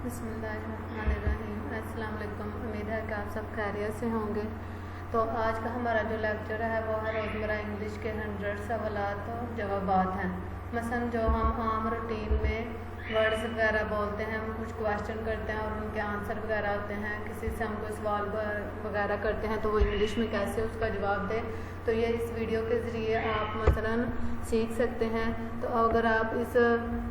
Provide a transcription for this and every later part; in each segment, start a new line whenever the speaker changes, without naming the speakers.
बिस्मिल्लाहिर्रहमानिर्रहीम। अस्सलाम वालेकुम। उम्मीद है कि आप सब खैरियत से होंगे। तो आज का हमारा जो लेक्चर है वो है रोज़मर्रा इंग्लिश के 100 सवालात और जवाबात हैं। मसलन जो हम आम रूटीन में वर्ड्स वगैरह बोलते हैं, हम कुछ क्वेश्चन करते हैं और उनके आंसर वगैरह होते हैं, किसी से हम कोई सवाल वगैरह करते हैं तो वो इंग्लिश में कैसे उसका जवाब दें, तो ये इस वीडियो के ज़रिए आप मसलन सीख सकते हैं। तो अगर आप इस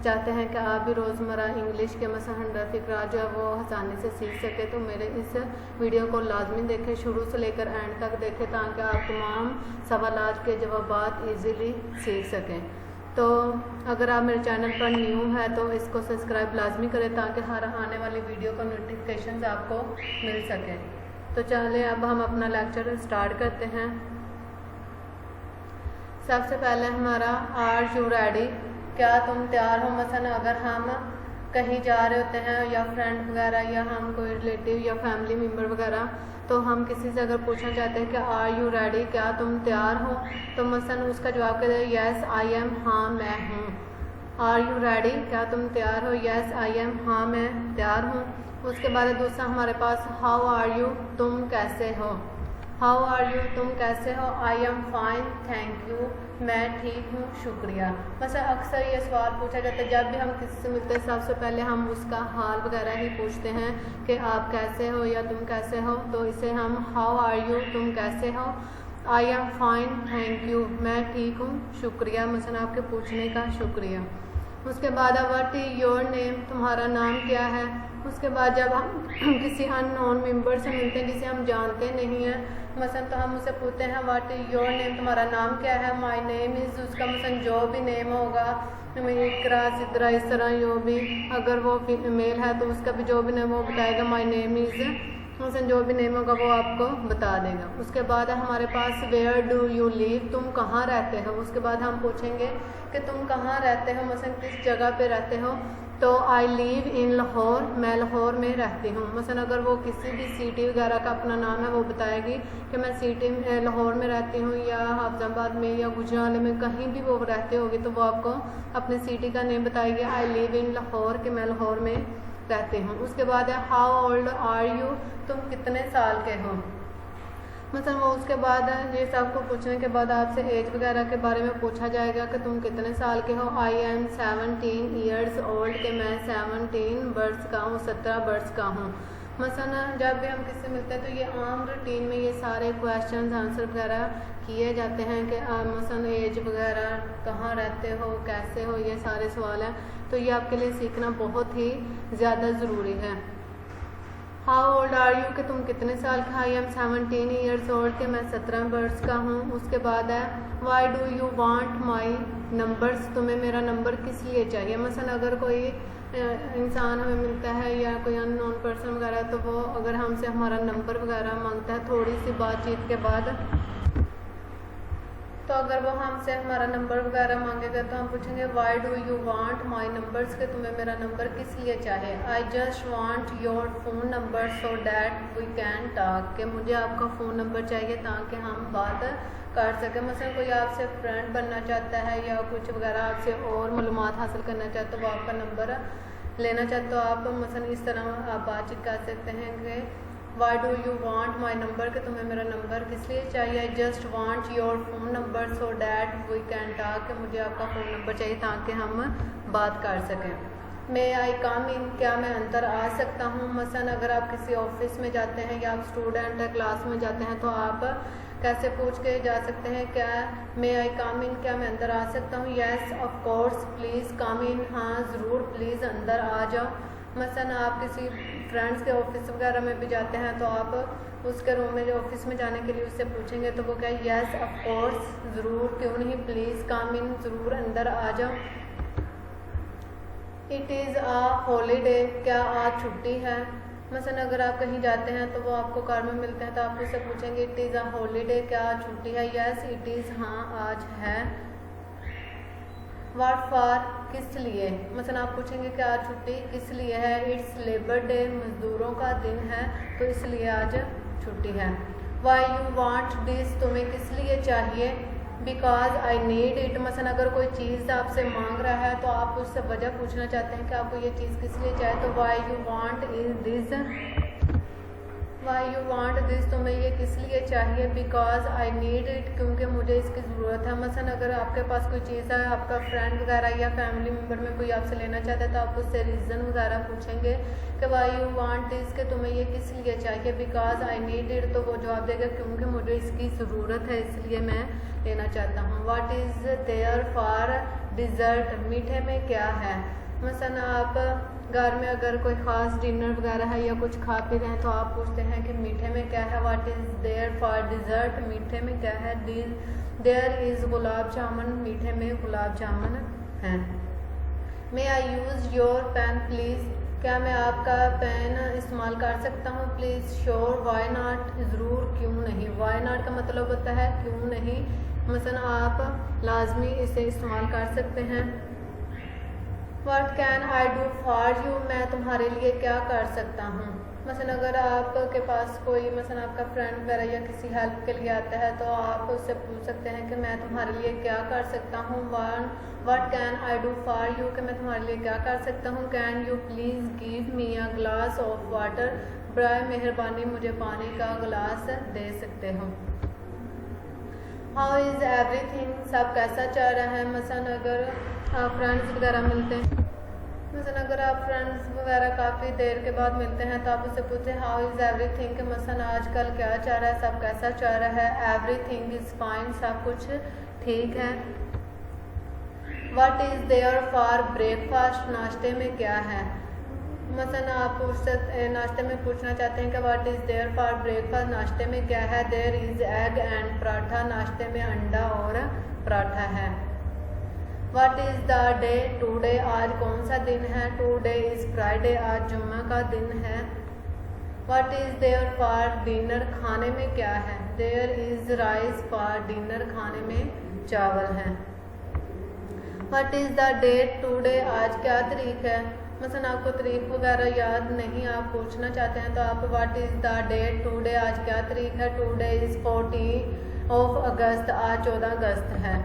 चाहते हैं कि आप भी रोज़मर्रा इंग्लिश के मसलन 100 फ़िक्रा जो है वो आसानी से सीख सके, तो मेरे इस वीडियो को लाजमी देखें, शुरू से लेकर एंड तक देखें, ताकि आप तमाम सवालात के जवाबात ईज़िली सीख सकें। तो अगर आप मेरे चैनल पर न्यू है तो इसको सब्सक्राइब लाजमी करें, ताकि हर आने वाली वीडियो का नोटिफिकेशन आपको मिल सके। तो चलिए अब हम अपना लेक्चर स्टार्ट करते हैं। सबसे पहले हमारा आर यू रेडी, क्या तुम तैयार हो। मसलन अगर हम कहीं जा रहे होते हैं या फ्रेंड वगैरह या हम कोई रिलेटिव या फैमिली मेम्बर वगैरह, तो हम किसी से अगर पूछना चाहते हैं कि आर यू रेडी, क्या तुम तैयार हो, तो मसलन उसका जवाब कहते हैं येस आई एम, हाँ मैं हूँ। आर यू रेडी, क्या तुम तैयार हो, येस आई एम, हाँ मैं तैयार हूँ। उसके बाद दूसरा हमारे पास हाउ आर यू, तुम कैसे हो। हाउ आर यू, तुम कैसे हो। I am fine thank you, मैं ठीक हूँ शुक्रिया। वैसे अक्सर ये सवाल पूछा जाता है जब भी हम किसी से मिलते हैं, सबसे पहले हम उसका हाल वगैरह ही पूछते हैं कि आप कैसे हो या तुम कैसे हो। तो इसे हम हाउ आर यू, तुम कैसे हो। I am fine thank you, मैं ठीक हूँ शुक्रिया, मसलन आपके पूछने का शुक्रिया। उसके बाद व्हाट इज योर नेम, तुम्हारा नाम क्या है। उसके बाद जब हम किसी अननोन मेंबर से मिलते हैं जिसे हम जानते नहीं हैं, मसलन तो हम उससे पूछते हैं व्हाट इज योर नेम, तुम्हारा नाम क्या है। माय नेम इज़, उसका मसलन जो भी नेम होगा, इकरा सिद्रा इस तरह जो भी, अगर वो फीमेल है तो उसका भी जो भी नेम वो बताएगा माय नेम इज़, मसलन जो भी नेम होगा वो आपको बता देगा। उसके बाद है हमारे पास वेयर डू यू लिव, तुम कहाँ रहते हो। उसके बाद हम पूछेंगे कि तुम कहाँ रहते हो, मसलन किस जगह पे रहते हो। तो आई लिव इन लाहौर, मैं लाहौर में रहती हूँ। मसलन अगर वो किसी भी सिटी वगैरह का अपना नाम है वो बताएगी कि मैं सिटी में लाहौर में रहती हूँ या हाफजाबाद में या गुजरात में, कहीं भी वो रहती होगी तो वो आपको अपने सिटी का नेम बताएगी। आई लिव इन लाहौर, कि मैं लाहौर में रहती हूँ। उसके बाद है हाउ ओल्ड आर यू, तुम कितने साल के हो। मतलब वो उसके बाद ये सबको पूछने के बाद आपसे एज वगैरह के बारे में पूछा जाएगा कि तुम कितने साल के हो। आई एम 17 ईयर्स ओल्ड, कि मैं 17 वर्ष का हूँ, 17 वर्ष का हूँ। मसलन जब भी हम किससे मिलते हैं तो ये आम रूटीन में ये सारे क्वेश्चन आंसर वगैरह किए जाते हैं कि मसलन एज वगैरह, कहाँ रहते हो, कैसे हो, ये सारे सवाल हैं। तो ये आपके लिए सीखना बहुत ही ज़्यादा ज़रूरी है। हाउ ओल्ड आर यू, कि तुम कितने साल का। आई एम 17 ईयर्स ओल्ड, कि मैं 17 वर्ष का हूँ। उसके बाद है Y do you want my numbers, तुम्हें मेरा नंबर किस लिए चाहिए। मसलन अगर कोई इंसान हमें मिलता है या कोई अननोन पर्सन वगैरह, तो वो अगर हमसे हमारा नंबर वगैरह मांगता है थोड़ी सी बातचीत के बाद, तो अगर वो हमसे हमारा नंबर वगैरह मांगेगा तो हम पूछेंगे why do you want my numbers, के तुम्हें मेरा नंबर किस लिए चाहे। I just want your phone number so that we can talk, के मुझे आपका फ़ोन नंबर चाहिए ताकि हम बात कर सकें। मसलन कोई आपसे फ्रेंड बनना चाहता है या कुछ वगैरह आपसे और मालूमात हासिल करना चाहते हो, वो आपका नंबर लेना चाहते हो, आप मसलन इस तरह आप बातचीत कर सकते हैं कि why do you want my number, के तुम्हें मेरा नंबर किस लिए चाहिए। I just want your phone number so that we can talk, कि मुझे आपका फ़ोन नंबर चाहिए ताकि हम बात कर सकें। मे आई कम इन, क्या मैं अंदर आ सकता हूँ। मसलन अगर आप किसी ऑफिस में जाते हैं या आप स्टूडेंट है क्लास में जाते हैं तो आप कैसे पूछ के जा सकते हैं, क्या मे आई कम इन, क्या मैं अंदर आ सकता हूँ। Yes of course please come in, हाँ ज़रूर प्लीज़ अंदर आ जाओ। मसलन आप किसी फ्रेंड्स के ऑफिस वगैरह में भी जाते हैं तो आप उसके रूम में जो ऑफिस में जाने के लिए उससे पूछेंगे तो वो क्या येस ऑफ कोर्स, ज़रूर क्यों नहीं, प्लीज़ कम इन, ज़रूर अंदर आ जाओ। इट इज़ आ हॉलीडे, क्या आज छुट्टी है। मसलन अगर आप कहीं जाते हैं तो वो आपको कार में मिलते हैं तो आप उससे पूछेंगे इट इज़ आ हॉलीडे, क्या आज छुट्टी है। येस इट इज़, हाँ आज है। व्हाट फॉर, किस लिए। मसलन आप पूछेंगे कि आज छुट्टी किस लिए है। इट्स लेबर डे, मज़दूरों का दिन है तो इसलिए आज छुट्टी है। वाई यू वांट दिस, तुम्हें किस लिए चाहिए। बिकॉज आई नीड इट, मसलन अगर कोई चीज़ आपसे मांग रहा है तो आप उससे वजह पूछना चाहते हैं कि आपको ये चीज़ किस लिए चाहिए, तो why you want is this, why you want this, तुम्हें ये किस लिए चाहिए, बिकॉज आई नीड इट, क्योंकि मुझे इसकी ज़रूरत है। मसलन अगर आपके पास कोई चीज़ है, आपका फ्रेंड वगैरह या फैमिली मेम्बर में कोई आपसे लेना चाहता है तो आप उससे रीज़न वगैरह पूछेंगे कि वाई यू वांट दिस, कि तुम्हें ये किस लिए चाहिए, बिकॉज आई नीड इट, तो वो जवाब देगा क्योंकि मुझे इसकी ज़रूरत है इसलिए मैं लेना चाहता हूँ। What is there for dessert, मीठे में क्या है। मसलन आप घर में अगर कोई ख़ास डिनर वगैरह है या कुछ खा पी रहे हैं तो आप पूछते हैं कि मीठे में क्या है। What is there for dessert, मीठे में क्या है। देयर इज़ गुलाब जामुन, मीठे में गुलाब जामुन है। मे आई यूज़ योर पेन प्लीज़, क्या मैं आपका पेन इस्तेमाल कर सकता हूँ प्लीज़। श्योर, वाई नॉट, ज़रूर, क्यों नहीं। वाई नॉट का मतलब होता है क्यों नहीं, मसलन आप लाजमी इसे इस्तेमाल कर सकते हैं। What can I do for you, मैं तुम्हारे लिए क्या कर सकता हूँ। मसलन अगर आपके पास कोई मसलन आपका फ्रेंड वगैरह या किसी हेल्प के लिए आता है तो आप उससे पूछ सकते हैं कि मैं तुम्हारे लिए क्या कर सकता हूँ। What can I do for you, कि मैं तुम्हारे लिए क्या कर सकता हूँ। Can you please give me a glass of water, बराए मेहरबानी मुझे पानी का गिलास दे सकते हो। हाउ इज़ एवरीथिंग, सब कैसा चल रहा है। मसलन अगर आप फ्रेंड्स वगैरह मिलते हैं, मसलन अगर आप फ्रेंड्स वगैरह काफ़ी देर के बाद मिलते हैं तो आप उससे पूछते हैं हाउ इज़ एवरीथिंग, कि मसलन आजकल क्या चल रहा है, सब कैसा चल रहा है। एवरीथिंग इज़ फाइन, सब कुछ ठीक है। What is there for breakfast, नाश्ते में क्या है। मसलन आप उससे नाश्ते में पूछना चाहते हैं कि what is there for breakfast, नाश्ते में क्या है। There is egg and paratha, नाश्ते में अंडा और पराठा है। What is the day today, आज कौन सा दिन है। टुडे इज़ फ्राइडे, आज जुम्मा का दिन है। What is there for dinner, खाने में क्या है। There is rice for dinner, खाने में चावल है। What is the date today, आज क्या तारीख है। मसलन आपको तारीख वगैरह याद नहीं, आप पूछना चाहते हैं तो आप what is the date today, आज क्या तारीख है। टुडे इज़ 14 ऑफ अगस्त, आज 14 अगस्त है।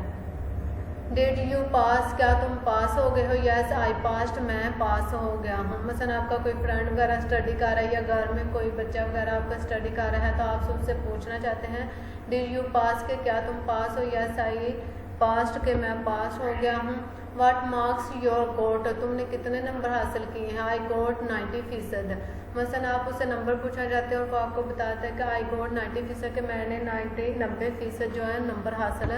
डिड यू पास, क्या तुम पास हो गए हो। यस आई पास्ट, मैं पास हो गया हूँ। मसलन आपका कोई फ्रेंड वगैरह स्टडी कर रहा है या घर में कोई बच्चा वगैरह आपका स्टडी कर रहा है तो आप उससे पूछना चाहते हैं डिड यू पास, के क्या तुम पास हो। यस आई पास्ट, के मैं पास हो गया हूँ। व्हाट मार्क्स योर गोट, तुमने कितने नंबर हासिल किए हैं। आई गोट 90%। मसलन आप उससे नंबर पूछना चाहते हैं और वो आपको बताता है कि आई गोट 90%, के मैंने 90% जो है नंबर हासिल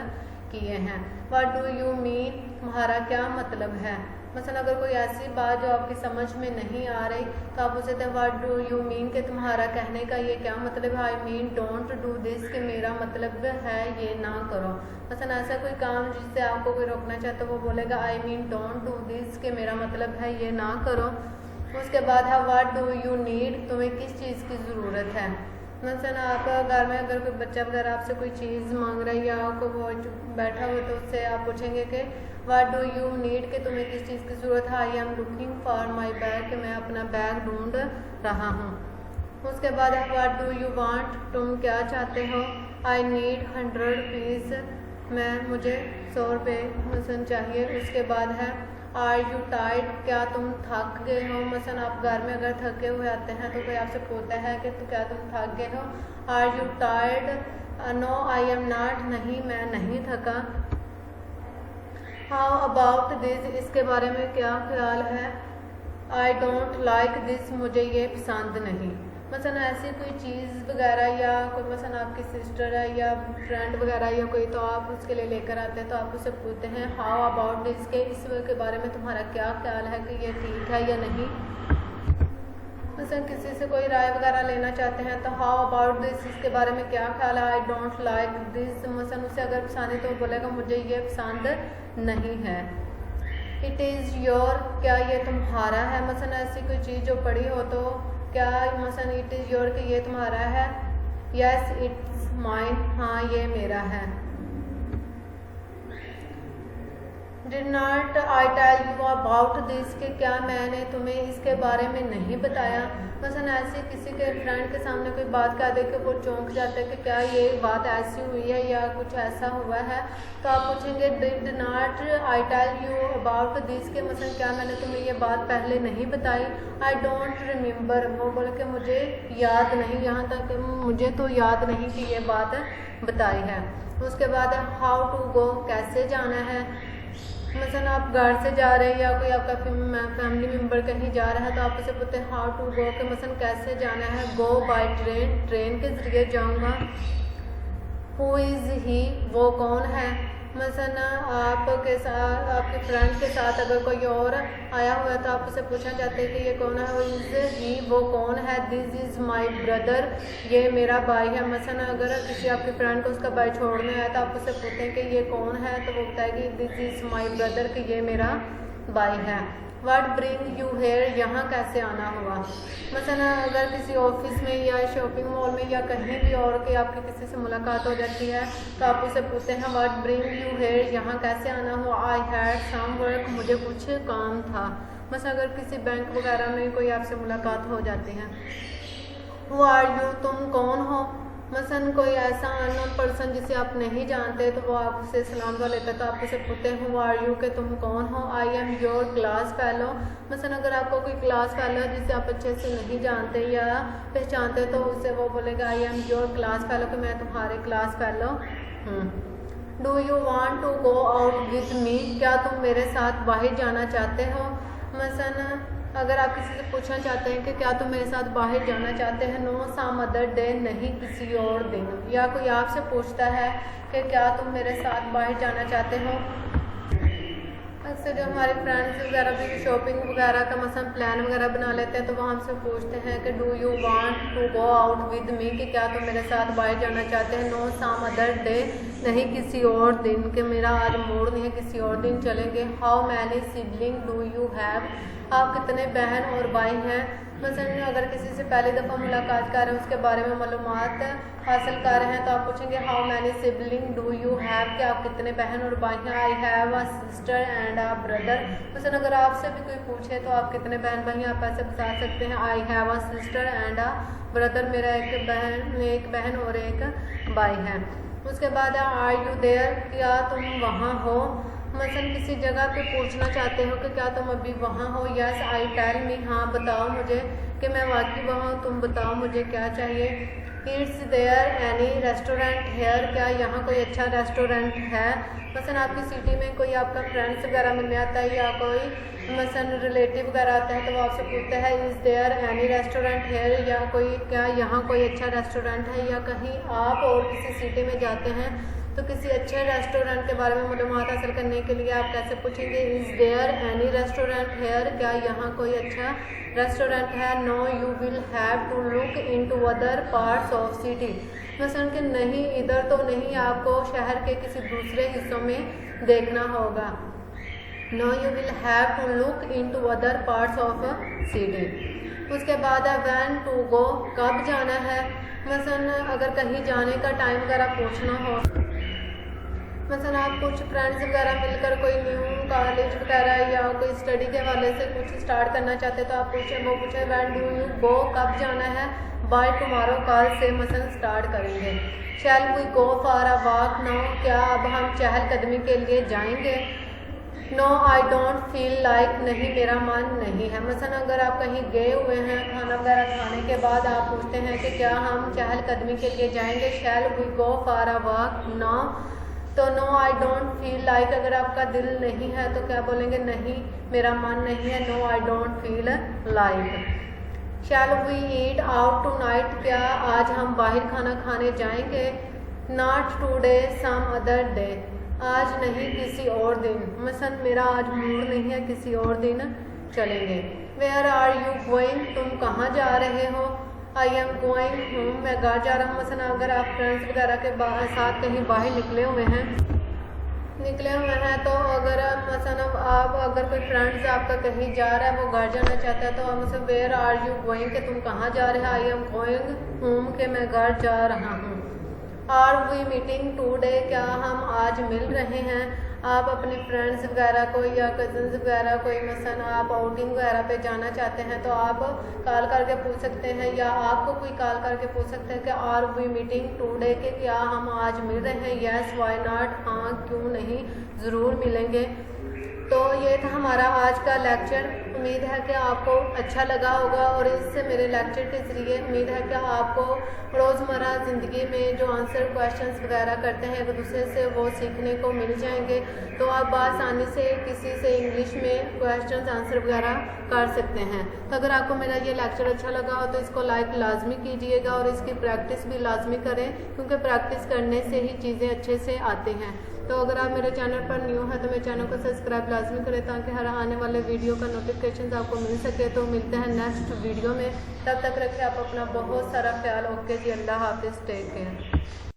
किए हैं। व्हाट डू यू मीन, तुम्हारा क्या मतलब है। मसलन अगर कोई ऐसी बात जो आपकी समझ में नहीं आ रही तो आप उसे कहते हैं व्हाट डू यू मीन, के तुम्हारा कहने का ये क्या मतलब है। I mean don't do this, के मेरा मतलब है ये ना करो। मसलन ऐसा कोई काम जिससे आपको कोई रोकना चाहता है वो बोलेगा I mean don't do this, के मेरा मतलब है ये ना करो। उसके बाद है व्हाट डू यू नीड, तुम्हें किस चीज़ की ज़रूरत है। मसलन आप घर में अगर कोई बच्चा वगैरह आपसे कोई चीज़ मांग रहा है या आपको वो बैठा हुआ तो उससे आप पूछेंगे कि व्हाट डू यू नीड, के तुम्हें किस चीज़ की ज़रूरत है। I am looking for my bag, कि मैं अपना बैग ढूंढ रहा हूँ। उसके बाद है व्हाट डू यू वांट, तुम क्या चाहते हो। आई नीड 100 रुपीज़, मुझे 100 रुपये मसलन चाहिए। उसके बाद है आर यू टायर्ड, क्या तुम थक गए हो। मसलन आप घर में अगर थके हुए आते हैं तो कोई आपसे पूछता है कि तो क्या तुम थक गए हो। Are you tired, no I am not, नहीं मैं नहीं थका। हाउ अबाउट दिस, इसके बारे में क्या ख्याल है। आई डोंट लाइक दिस, मुझे ये पसंद नहीं। मसलन ऐसी कोई चीज़ वगैरह या कोई मसलन आपकी सिस्टर है या फ्रेंड वगैरह या कोई तो आप उसके लिए लेकर आते हैं तो आप उससे पूछते हैं हाउ अबाउट दिस, के इस के बारे में तुम्हारा क्या ख्याल है कि ये ठीक है या नहीं। मसलन किसी से कोई राय वगैरह लेना चाहते हैं तो हाउ अबाउट दिस, इसके बारे में क्या ख्याल है। आई डोंट लाइक दिस, मसलन उसे अगर पसंद है तो वो बोलेगा मुझे ये पसंद नहीं है। इट इज़ योर, क्या ये तुम्हारा है। मसलन ऐसी कोई चीज़ जो पड़ी हो तो क्या मसलन इट इज़ योर, कि ये तुम्हारा है। यस इट्स माइन, हाँ ये मेरा है। Did not I tell you about this कि क्या मैंने तुम्हें इसके बारे में नहीं बताया। मसलन ऐसे किसी के फ्रेंड के सामने कोई बात कह दे कि वो चौंक जाता है कि क्या ये बात ऐसी हुई है या कुछ ऐसा हुआ है, तो आप पूछेंगे did not I tell you about this के मसलन क्या मैंने तुम्हें ये बात पहले नहीं बताई। आई डोंट रिमेंबर, वो बोल के मुझे याद नहीं, यहाँ तक मुझे तो याद नहीं कि ये बात बताई है। उसके बाद हाउ टू गो, कैसे जाना है। मसलन आप घर से जा रहे हैं या कोई आपका फैमिली मेम्बर कहीं जा रहा है तो आप उसे पूछते हैं हाउ टू गो के मसलन कैसे जाना है। गो बाय ट्रेन, ट्रेन के ज़रिए जाऊंगा। हु इज़ ही, वो कौन है। मसलन आपके साथ आपके फ्रेंड के साथ अगर कोई और आया हुआ है तो आप उसे पूछना चाहते हैं कि ये कौन है। इज़ ही, वो कौन है। दिस इज़ माई ब्रदर, ये मेरा भाई है। मसलन अगर किसी आपके फ्रेंड को उसका भाई छोड़ने आया तो आप उससे पूछते हैं कि ये कौन है, तो वो बताएगी दिस इज़ माई ब्रदर, कि ये मेरा भाई है। व्हाट ब्रिंग यू हेयर, यहाँ कैसे आना हुआ। मसलन अगर किसी ऑफिस में या शॉपिंग मॉल में या कहीं भी और कि आपकी किसी से मुलाकात हो जाती है तो आप उसे पूछते हैं व्हाट ब्रिंग यू हेयर, यहाँ कैसे आना हुआ। आई हैड सम वर्क, मुझे कुछ काम था। मसलन अगर किसी बैंक वगैरह में कोई आपसे मुलाकात हो जाती है। हु आर यू, तुम कौन हो। मसलन कोई ऐसा अननोन पर्सन जिसे आप नहीं जानते तो वो आपसे सलाम दुआ लेता है तो आप उसे पूछते हैं हु आर यू के तुम कौन हो। आई एम योर क्लास फेलो। मसलन अगर आपको कोई क्लास फेलो है जिसे आप अच्छे से नहीं जानते या पहचानते तो उससे वो बोलेगा I am your class fellow, कि मैं तुम्हारे क्लास फेलो हूँ। Do you want to go out with me, क्या तुम मेरे साथ बाहर जाना चाहते हो। मसलन अगर आप किसी से पूछना चाहते हैं कि क्या तुम मेरे साथ बाहर जाना चाहते हैं। नो सम अदर डे, नहीं किसी और दिन। या कोई आपसे पूछता है कि क्या तुम मेरे साथ बाहर जाना चाहते हो। अक्सर जो हमारे फ्रेंड्स वगैरह भी शॉपिंग वगैरह का मसलन प्लान वगैरह बना लेते हैं तो वहाँ हमसे पूछते हैं कि do you want to go out with me, कि क्या तुम मेरे साथ बाहर जाना चाहते हैं। नो सम अदर डे, नहीं किसी और दिन, कि मेरा आज मूड नहीं है, किसी और दिन चलेंगे। How many sibling do you have, आप कितने बहन और भाई हैं। मसलन अगर किसी से पहली दफ़ा मुलाकात कर रहे हैं उसके बारे में मालूमात हासिल कर रहे हैं तो आप पूछेंगे how many sibling do you have, कि आप कितने बहन और भाई हैं। I have a sister and a brother. मसलन अगर आपसे भी कोई पूछे तो आप कितने बहन भाई हैं आप ऐसे बता सकते हैं I have a sister and a brother, मेरा एक बहन और एक भाई है। उसके बाद आर यू देयर, क्या तुम वहाँ हो। मसलन किसी जगह पे पूछना चाहते हो कि क्या तुम अभी वहाँ हो। यस आई टेल मी, हाँ बताओ मुझे कि मैं वाकई वहाँ हूँ, तुम बताओ मुझे क्या चाहिए। It's there any restaurant here, क्या यहाँ कोई अच्छा रेस्टोरेंट है। मसलन आपकी सिटी में कोई आपका फ्रेंड्स वगैरह मिलने आता है या कोई मसलन रिलेटिव वगैरह आता है तो वो आपसे पूछता है is there any restaurant here, या कोई क्या यहाँ कोई अच्छा रेस्टोरेंट है। या कहीं आप और किसी सिटी में जाते हैं तो किसी अच्छे रेस्टोरेंट के बारे में मालूमात हासिल करने के लिए आप कैसे पूछेंगे is there any restaurant here, क्या यहाँ कोई अच्छा रेस्टोरेंट है। No you will have to look into other parts of city, मसलन कि नहीं इधर तो नहीं, आपको शहर के किसी दूसरे हिस्सों में देखना होगा। No you will have to look into other parts of city. उसके बाद है व्हेन टू गो, कब जाना है। मसलन अगर कहीं जाने का टाइम वगैरह पूछना हो, मसलन आप कुछ फ्रेंड्स वगैरह मिलकर कोई न्यू कॉलेज वगैरह या कोई स्टडी के हवाले से कुछ स्टार्ट करना चाहते हैं तो आप पूछे व्हेन डू यू गो, कब जाना है। बाय टुमारो, कल से मसलन स्टार्ट करेंगे। Shall we go for a walk now, क्या अब हम चहलकदमी के लिए जाएंगे। No I don't feel like, नहीं मेरा मन नहीं है। मसलन अगर आप कहीं गए हुए हैं खाना वगैरह खाने के बाद आप पूछते हैं कि क्या हम चहलकदमी के लिए जाएंगे। Shall we go for a walk now, तो no I don't feel like, अगर आपका दिल नहीं है तो क्या बोलेंगे नहीं मेरा मन नहीं है। No I don't feel like. Shall we eat out tonight, क्या आज हम बाहर खाना खाने जाएंगे। Not today some other day, आज नहीं किसी और दिन। मसलन मेरा आज मूड नहीं है, किसी और दिन चलेंगे। वेयर आर यू गोइंग, तुम कहाँ जा रहे हो। आई एम गोइंग होम, मैं घर जा रहा हूँ। मसलन अगर आप फ्रेंड्स वगैरह के साथ कहीं बाहर निकले हुए हैं तो अगर मसलन आप अगर कोई फ्रेंड्स आपका कहीं जा रहा है वो घर जाना चाहता है तो आप मतलब वेयर आर यू गोइंग कि तुम कहाँ जा रहे हो। आई एम गोइंग होम के मैं घर जा रहा हूँ। आर वी मीटिंग टूडे, क्या हम आज मिल रहे हैं। आप अपने फ्रेंड्स वगैरह को या कज़न्स वगैरह कोई मसलन आप आउटिंग वगैरह पे जाना चाहते हैं तो आप कॉल करके पूछ सकते हैं, या आपको कोई कॉल करके पूछ सकते हैं कि आर वी मीटिंग टुडे, के क्या हम आज मिल रहे हैं, यस वाई नॉट, हाँ क्यों नहीं, ज़रूर मिलेंगे। तो ये था हमारा आज का लेक्चर। उम्मीद है कि आपको अच्छा लगा होगा और इससे मेरे लेक्चर के ज़रिए उम्मीद है कि आपको रोज़मर्रा ज़िंदगी में जो आंसर क्वेश्चंस वगैरह करते हैं एक दूसरे से वो सीखने को मिल जाएंगे, तो आप आसानी से किसी से इंग्लिश में क्वेश्चंस आंसर वगैरह कर सकते हैं। तो अगर आपको मेरा ये लेक्चर अच्छा लगा हो तो इसको लाइक लाजमी कीजिएगा और इसकी प्रैक्टिस भी लाजमी करें, क्योंकि प्रैक्टिस करने से ही चीज़ें अच्छे से आती हैं। तो अगर आप मेरे चैनल पर न्यू हैं तो मेरे चैनल को सब्सक्राइब लाजमी करें ताकि हर आने वाले वीडियो का नोटिफिकेशन आपको मिल सके। तो मिलते हैं नेक्स्ट वीडियो में, तब तक रखें आप अपना बहुत सारा ख्याल। ओके जी, अल्लाह हाफिज़, टेक केयर।